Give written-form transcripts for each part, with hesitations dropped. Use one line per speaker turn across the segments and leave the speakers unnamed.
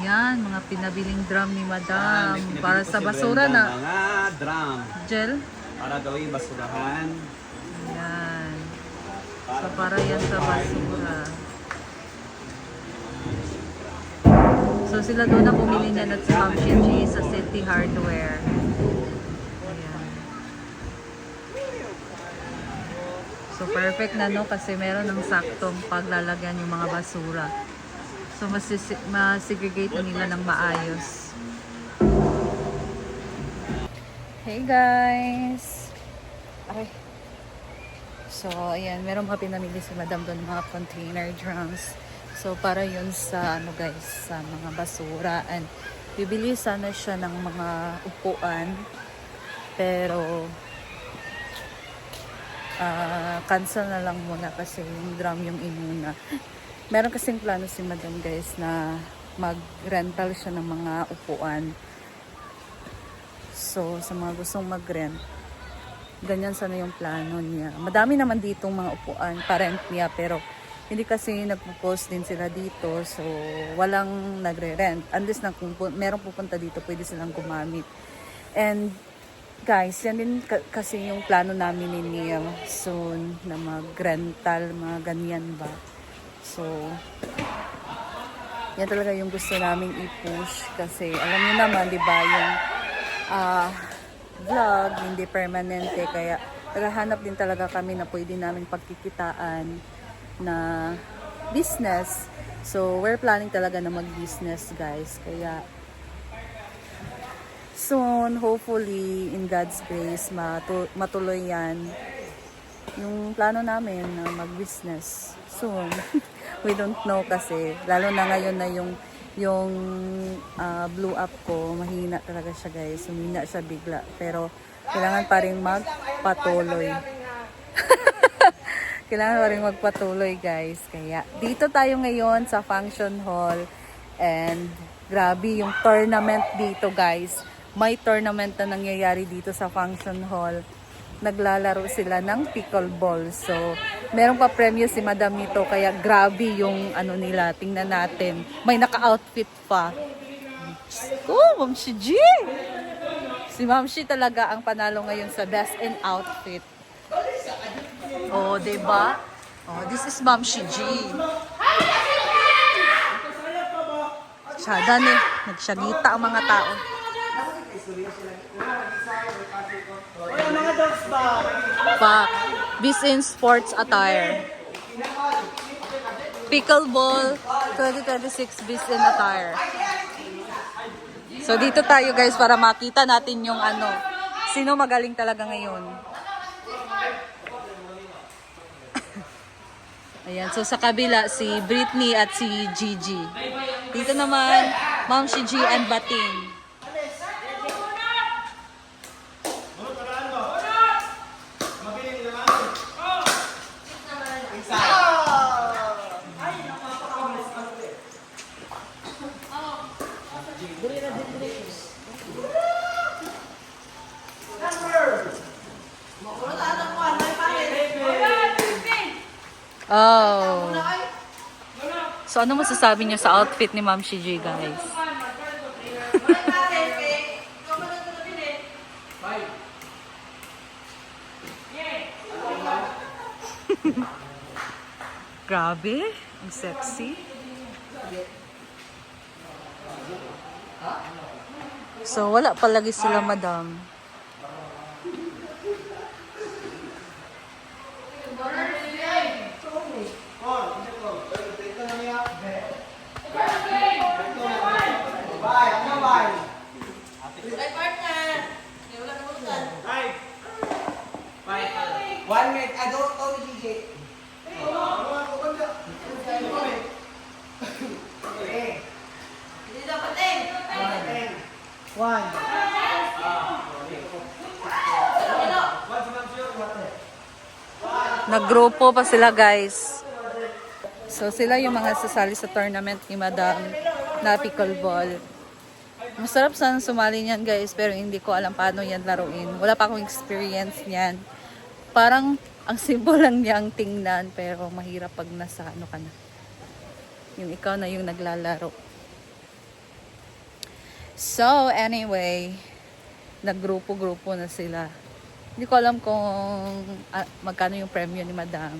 Yan, mga pinabiling drum ni Madam. Para sa basura na.
Mga drum.
Gel.
Para gawing basurahan.
Yan. So, para yan sa basura. So, sila doon na bumili niyan at si Ma'am Shinji sa City Hardware. Ayan. So, perfect na, no? Kasi meron ng saktong paglalagyan yung mga basura. So, masegregate na nila ng maayos. Hey guys! Okay. So, ayan. Meron mga pinamili si Madam doon, mga container drums. So, para yun sa, ano guys, sa mga basura. And, bibili sana siya ng mga upuan. Pero, cancel na lang muna kasi yung drum yung inuna. Meron kasing plano si Madam guys na mag-rental siya ng mga upuan. So, sa mga gustong mag-rent, ganyan sana yung plano niya. Madami naman ditong mga upuan, pa-rent niya, pero hindi kasi nagpo-post din sila dito, so walang nagre-rent. Unless na kung merong pupunta dito, pwede silang gumamit. And guys, yan din kasi yung plano namin ni Neil soon na mag-rental, mga ganyan ba. So, yan talaga yung gusto namin i-push kasi alam niyo naman, di ba, yung vlog, hindi permanente, kaya naghahanap din talaga kami na pwede namin pagkikitaan na business. So, we're planning talaga na mag-business guys, kaya soon, hopefully, in God's grace, matuloy yan yung plano namin na mag-business soon. We don't know kasi, lalo na ngayon na yung blow up ko, mahina talaga siya guys, humina siya bigla, pero kailangan pa rin magpatuloy. Kailangan pa rin magpatuloy guys, kaya dito tayo ngayon sa function hall, and grabe yung tournament dito guys. May tournament na nangyayari dito sa function hall. Naglalaro sila ng pickleball. So, meron pa premyo si Madam nito. Kaya grabe yung ano nila. Tingnan natin. May naka-outfit pa. Oh, Ma'am Shi G! Si Ma'am Shi talaga ang panalo ngayon sa best in outfit. Oh, diba? Oh, this is Ma'am Shi G. Sada ni. Nagsyagita ang mga tao. Pa, Bisin Sports Attire. Pickleball 2026 Bisin Attire. So dito tayo guys para makita natin yung ano, sino magaling talaga ngayon. Ayan, so sa kabila si Britney at si Gigi. Dito naman Ma'am Shi G and Bating. Oh. So ano masasabi niyo sa outfit ni Ma'am Shi G guys? Grabe, ang sexy. So wala palagi sila Madam.
One minute, I don't know DJ. One.
Naggrupo pa sila guys. So sila yung mga sasali sa tournament ni Madam na pickleball. Masarap sana sumali niyan guys, pero hindi ko alam paano yan laruin. Wala pa akong experience niyan. Parang ang simple lang niyang tingnan, pero mahirap pag nasa ano ka na. Yung ikaw na yung naglalaro. So, anyway, naggrupo-grupo na sila. Hindi ko alam kung magkano yung premyo ni Madam.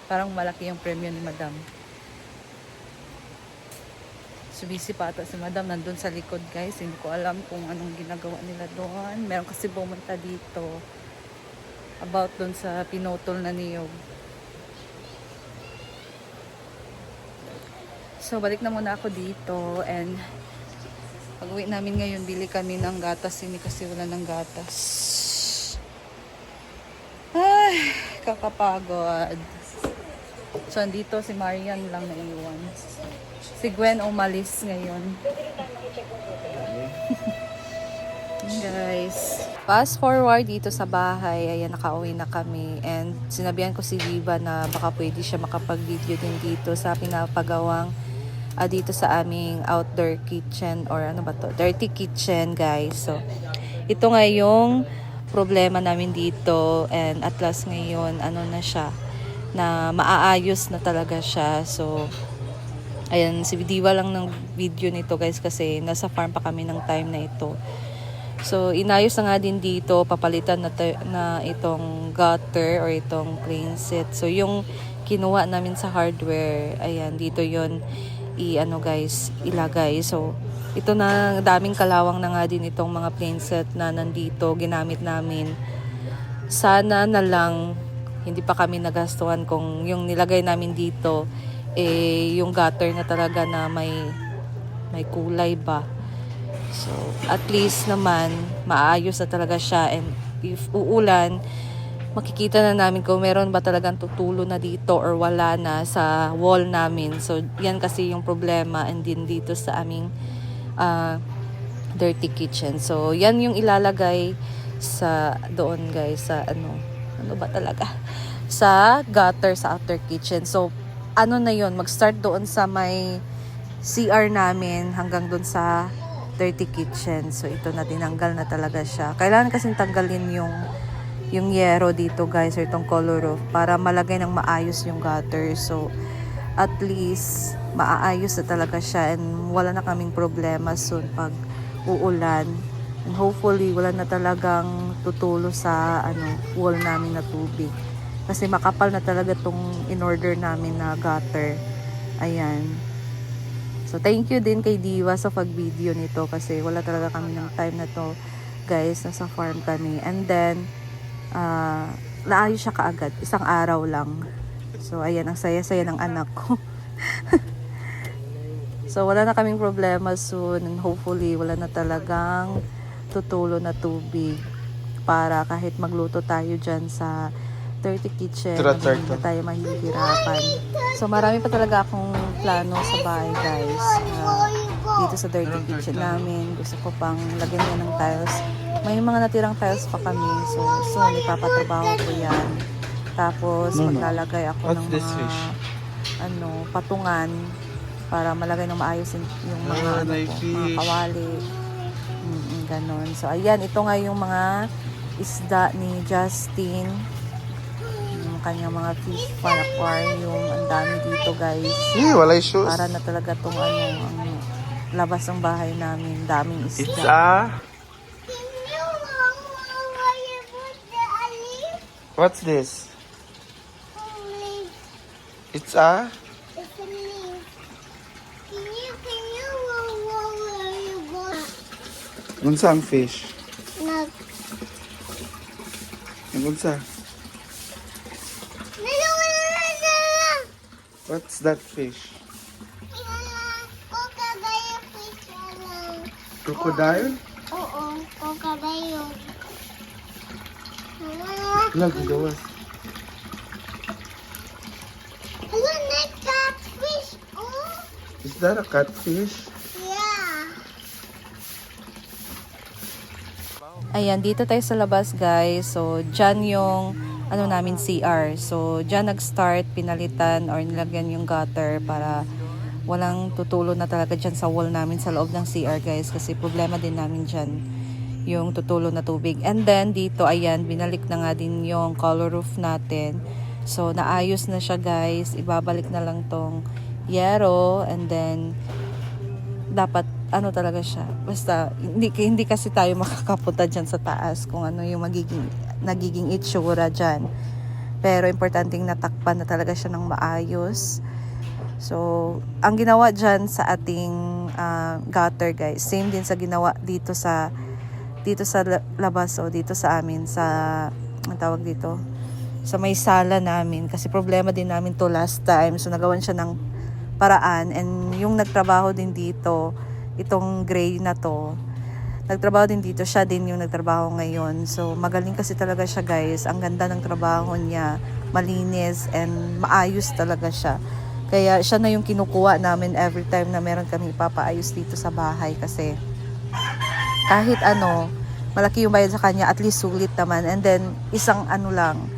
Parang malaki yung premyo ni Madam. Subisi pa ata si Madam nandun sa likod, guys. Hindi ko alam kung anong ginagawa nila doon. Meron kasi pumunta dito about doon sa pinutol na niyog. So, balik na muna ako dito. And pag-uwi namin ngayon, bili kami ng gatas. Hindi kasi wala ng gatas. Ay, kakapagod. So, andito si Marian lang naiwan. Si Gwen umalis ngayon. Guys, fast forward dito sa bahay. Ayan, nakauwi na kami. And sinabihan ko si Diva na baka pwede siya makapag-video din dito sa pinapagawang dito sa aming outdoor kitchen or ano ba to? Dirty kitchen, guys. So, ito nga yung problema namin dito. And at last ngayon, ano na siya, na maaayos na talaga siya. So, ayan, si Diva lang ng video nito, guys, kasi nasa farm pa kami ng time na ito. So, inayos na nga din dito, papalitan na itong gutter or itong clean set. So, yung kinuha namin sa hardware, ayan, dito yon guys, ilagay. So, ito na, daming kalawang na nga din itong mga plain set na nandito, ginamit namin. Sana na lang, hindi pa kami nagastuhan kung yung nilagay namin dito, yung gutter na talaga na may kulay ba. So, at least naman, maayos na talaga siya. And if uulan, makikita na namin kung meron ba talagang tutulo na dito or wala na sa wall namin. So, yan kasi yung problema. And din dito sa aming dirty kitchen. So, yan yung ilalagay sa doon, guys, sa ano ba talaga? Sa gutter, sa outer kitchen. So, ano na yun, mag-start doon sa may CR namin hanggang doon sa dirty kitchen. So, ito na, tinanggal na talaga siya. Kailangan kasing tanggalin yung yero dito, guys, or itong color roof para malagay ng maayos yung gutter. So, at least, maaayos na talaga siya and wala na kaming problema soon pag uulan. And hopefully, wala na talagang tutulo sa wall namin na tubig. Kasi makapal na talaga tong in-order namin na gutter. Ayan. So, thank you din kay Diva sa pag-video nito kasi wala talaga kami ng time na to, guys. Nasa farm kami. And then, naayos siya kaagad. Isang araw lang. So, ayan, ang saya-saya ng anak ko. So, wala na kaming problema soon. And hopefully, wala na talagang tutulo na tubig para kahit magluto tayo dyan sa dirty kitchen, hindi na tayo mahihirapan. So, marami pa talaga akong plano sa bahay, guys. Dito sa dirty kitchen namin. Gusto ko pang lagyan niya ng tiles. May mga natirang tiles pa kami. So, soon, ipapatrabaho ko yan. Tapos, maglalagay ako ng mga patungan para malagay ng maayos yung mga, mga kawali. Ganon. So, ayan. Ito nga yung mga isda ni Justin. Kanyang mga fish para aquarium. Ang dami dito, guys.
Walay shoes.
Para na talaga itong ang labas ng bahay namin. Daming isda.
It's a... What's this? It's a... Unsa ang fish? Unsa? What's that fish? Crocodile?
Oo, crocodile.
Nagagawa.
Hello, net catfish. Oh,
Is that a catfish?
yeah.
Ayan, dito tayo sa labas, guys. So, dyan yung namin CR. So, dyan nag-start, pinalitan or nilagyan yung gutter para walang tutulo na talaga dyan sa wall namin sa loob ng CR, guys. Kasi problema din namin dyan yung tutulo na tubig. And then, dito, ayan, binalik na nga din yung color roof natin. So, naayos na siya, guys. Ibabalik na lang tong yero. And then, dapat ano talaga siya. Basta hindi kasi tayo makakapunta dyan sa taas kung ano yung nagiging itsura dyan. Pero importanteng natakpan na talaga siya ng maayos. So, ang ginawa dyan sa ating gutter guys, same din sa ginawa dito sa labas o dito sa amin sa ang tawag dito sa may sala namin kasi problema din namin to last time. So nagawan siya ng paraan, and yung nagtrabaho din dito, itong gray na to, nagtrabaho din dito, siya din yung nagtrabaho ngayon. So magaling kasi talaga siya guys, ang ganda ng trabaho niya, malinis and maayos talaga siya. Kaya siya na yung kinukuha namin every time na meron kami ipapaayos dito sa bahay kasi kahit ano, malaki yung bayad sa kanya, at least sulit naman. And then, isang ano lang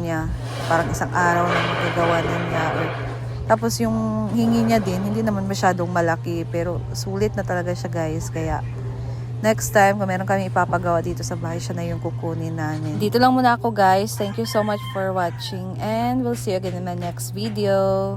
niya, parang isang araw na magagawa din niya. Tapos yung hingi niya din, hindi naman masyadong malaki, pero sulit na talaga siya guys. Kaya, next time, kung meron kami ipapagawa dito sa bahay, siya na yung kukunin namin. Dito lang muna ako guys. Thank you so much for watching, and we'll see you again in my next video.